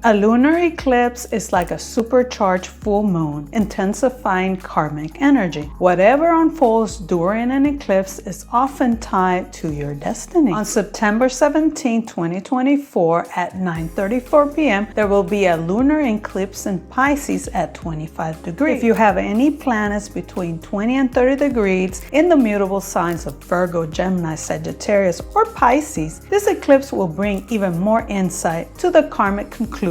A lunar eclipse is like a supercharged full moon, intensifying karmic energy. Whatever unfolds during an eclipse is often tied to your destiny. On September 17, 2024 at 9:34 p.m., there will be a lunar eclipse in Pisces at 25 degrees. If you have any planets between 20 and 30 degrees in the mutable signs of Virgo, Gemini, Sagittarius, or Pisces, this eclipse will bring even more insight to the karmic conclusions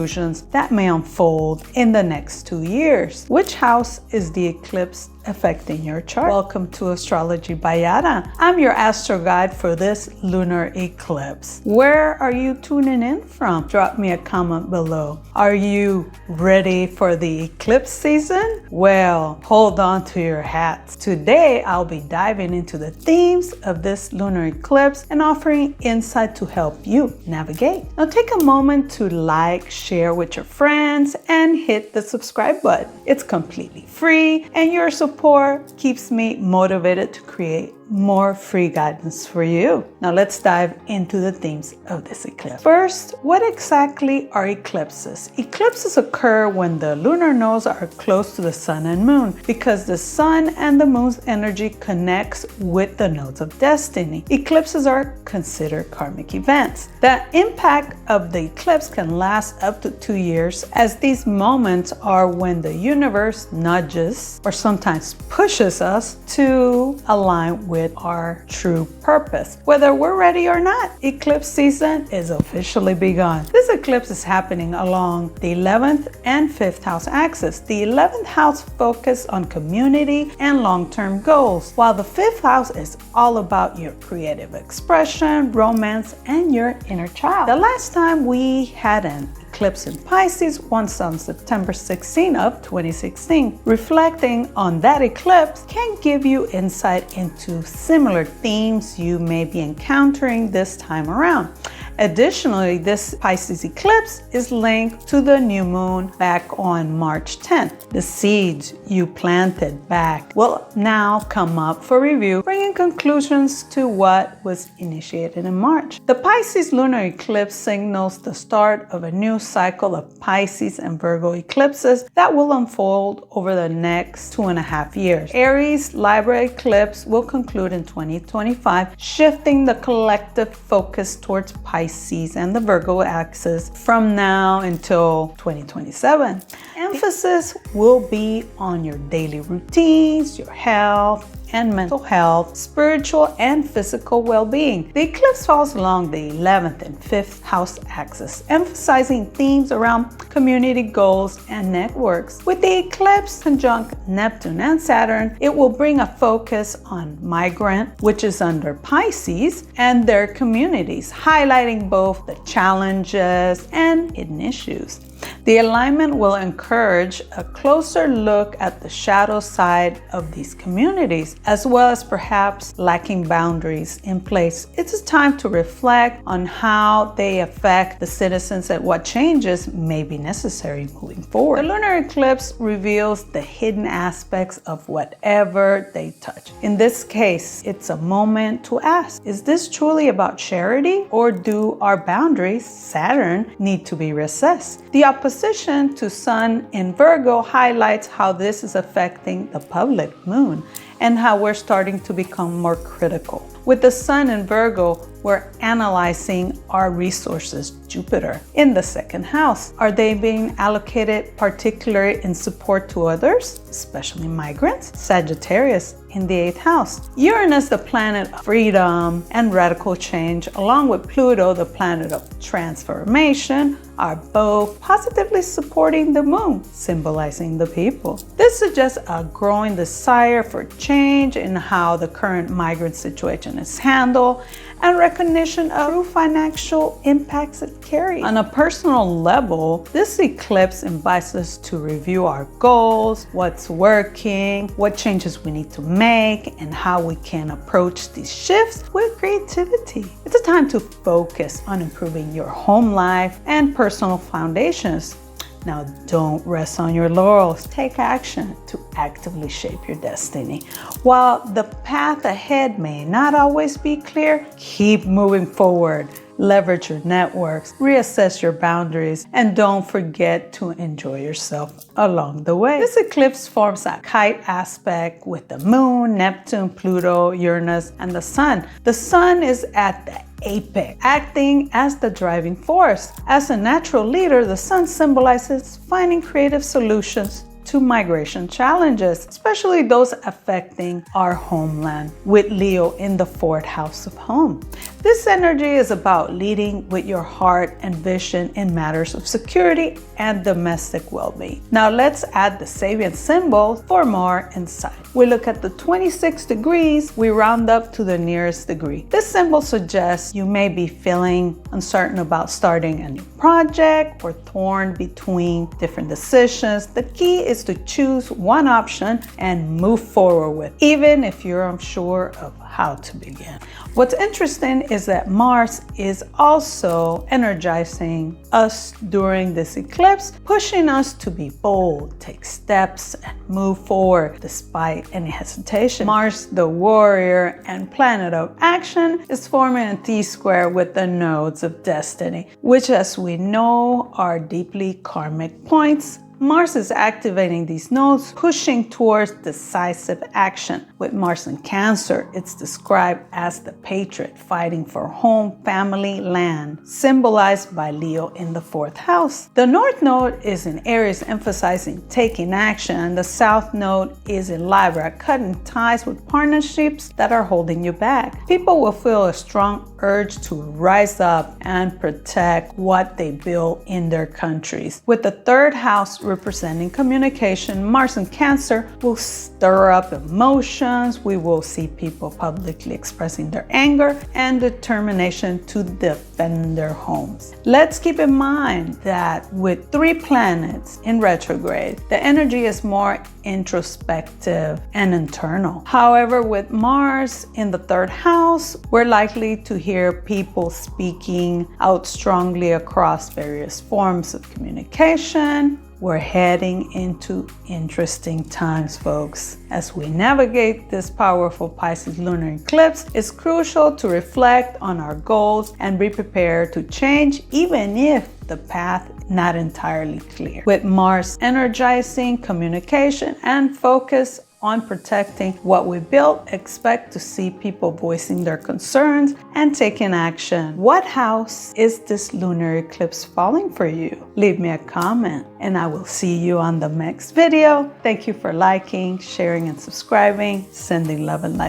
that may unfold in the next 2 years. Which house is the eclipse affecting your chart? Welcome to Astrology by Yara. I'm your astro guide for this lunar eclipse. Where are you tuning in from? Drop me a comment below. Are you ready for the eclipse season? Well, hold on to your hats. Today, I'll be diving into the themes of this lunar eclipse and offering insight to help you navigate. Now take a moment to like, share with your friends, and hit the subscribe button. It's completely free, and your support keeps me motivated to create more free guidance for you. Now let's dive into the themes of this eclipse. First, what exactly are eclipses? Eclipses occur when the lunar nodes are close to the sun and moon because the sun and the moon's energy connects with the nodes of destiny. Eclipses are considered karmic events. The impact of the eclipse can last up to 2 years, as these moments are when the universe nudges or sometimes pushes us to align with our true purpose. Whether we're ready or not, eclipse season is officially begun. This eclipse is happening along the 11th and 5th house axis. The 11th house focuses on community and long-term goals, while the 5th house is all about your creative expression, romance, and your inner child. The last time we had an eclipse in Pisces once on September 16 of 2016. Reflecting on that eclipse can give you insight into similar themes you may be encountering this time around. Additionally, this Pisces eclipse is linked to the new moon back on March 10th. The seeds you planted back will now come up for review, bringing conclusions to what was initiated in March. The Pisces lunar eclipse signals the start of a new cycle of Pisces and Virgo eclipses that will unfold over the next 2.5 years. Aries Libra eclipse will conclude in 2025, shifting the collective focus towards Pisces and the Virgo axis from now until 2027. Emphasis will be on your daily routines, your health and mental health, spiritual and physical well-being. The eclipse falls along the 11th and 5th house axis, emphasizing themes around community goals and networks. With the eclipse conjunct Neptune and Saturn, it will bring a focus on migrant, which is under Pisces, and their communities, highlighting both the challenges and hidden issues. The alignment will encourage a closer look at the shadow side of these communities, as well as perhaps lacking boundaries in place. It's a time to reflect on how they affect the citizens and what changes may be necessary moving forward. The lunar eclipse reveals the hidden aspects of whatever they touch. In this case, it's a moment to ask, is this truly about charity, or do our boundaries, Saturn, need to be reassessed? The opposition to Sun in Virgo highlights how this is affecting the public moon and how we're starting to become more critical. With the Sun in Virgo, we're analyzing our resources, Jupiter, in the 2nd house. Are they being allocated particularly in support to others, especially migrants? Sagittarius in the 8th house. Uranus, the planet of freedom and radical change, along with Pluto, the planet of transformation, are both positively supporting the moon, symbolizing the people. This suggests a growing desire for change in how the current migrant situation is handled and recognition of true financial impacts it carries. On a personal level, this eclipse invites us to review our goals, what's working, what changes we need to make, and how we can approach these shifts with creativity. It's a time to focus on improving your home life and personal foundations. Now, don't rest on your laurels. Take action to actively shape your destiny. While the path ahead may not always be clear, keep moving forward. leverage your networks, reassess your boundaries, and don't forget to enjoy yourself along the way. This eclipse forms a kite aspect with the moon, Neptune, Pluto, Uranus, and the sun. The sun is at the apex, acting as the driving force. As a natural leader, the sun symbolizes finding creative solutions to migration challenges, especially those affecting our homeland, with Leo in the 4th house of home. This energy is about leading with your heart and vision in matters of security and domestic well-being. Now let's add the Sabian symbol for more insight. We look at the 26 degrees, we round up to the nearest degree. This symbol suggests you may be feeling uncertain about starting a new project or torn between different decisions. The key is to choose one option and move forward with, even if you're unsure of how to begin. What's interesting is that Mars is also energizing us during this eclipse, pushing us to be bold, take steps, and move forward despite any hesitation. Mars, the warrior and planet of action, is forming a T-square with the nodes of destiny, which, as we know, are deeply karmic points. Mars is activating these nodes, pushing towards decisive action. With Mars in Cancer, it's described as the patriot fighting for home, family, land, symbolized by Leo in the 4th house. The North Node is in Aries, emphasizing taking action, and the South Node is in Libra, cutting ties with partnerships that are holding you back. People will feel a strong urge to rise up and protect what they build in their countries. With the 3rd house representing communication, Mars in Cancer will stir up emotions. We will see people publicly expressing their anger and determination to defend their homes. Let's keep in mind that with 3 planets in retrograde, the energy is more introspective and internal. However, with Mars in the 3rd house, we're likely to hear people speaking out strongly across various forms of communication. We're heading into interesting times, folks. As we navigate this powerful Pisces lunar eclipse, it's crucial to reflect on our goals and be prepared to change, even if the path is not entirely clear. With Mars energizing communication and focus on protecting what we built, expect to see people voicing their concerns and taking action. What house is this lunar eclipse falling for you? Leave me a comment and I will see you on the next video. Thank you for liking, sharing, and subscribing. Sending love and light.